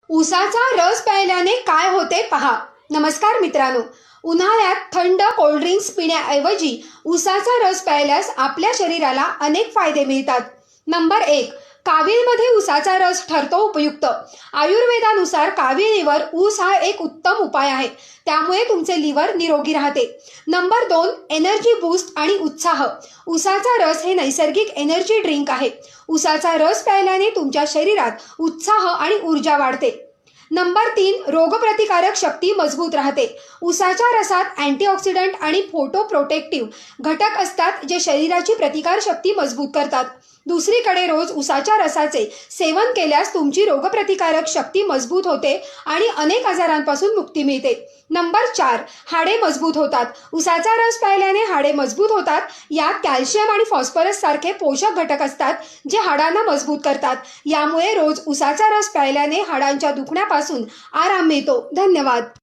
उसाचा रस प्यायल्याने काय होते पहा. नमस्कार मित्रांनो. उन्हाळ्यात थंड कोल्ड्रिंक्स पिण्याऐवजी उसाचा रस प्यायल्यास आपल्या शरीराला अनेक फायदे मिळतात. नंबर 1. कावीळमध्ये उसाचा रस ठरतो उपयुक्त. आयुर्वेदानुसार काविळीवर ऊस हा एक उत्तम उपाय आहे. त्यामुळे तुमचे लिव्हर निरोगी राहते. नंबर 2. एनर्जी बूस्ट आणि उत्साह. उसाचा रस हे नैसर्गिक एनर्जी ड्रिंक आहे. उसाचा रस प्यायल्याने तुमच्या शरीरात उत्साह आणि ऊर्जा वाढते. नंबर 3. रोगप्रतिकारक शक्ती मजबूत राहते. उसाच्या रसात अँटीऑक्सिडंट आणि फोटो प्रोटेक्टिव्ह घटक असतात जे शरीराची प्रतिकार शक्ती मजबूत करतात. दुसरीकडे रोज उसाच्या रसाचे सेवन केल्यास तुमची रोगप्रतिकारक शक्ती मजबूत होते आणि अनेक आजारांपासून मुक्ती मिळते. नंबर 4. हाडे मजबूत होतात. उसाचा रस प्यायल्याने हाडे मजबूत होतात. यात कॅल्शियम आणि फॉस्फरस सारखे पोषक घटक असतात जे हाडांना मजबूत करतात. यामुळे रोज उसाचा रस प्यायल्याने हाडांच्या दुखण्यापासून आराम मिळतो. धन्यवाद.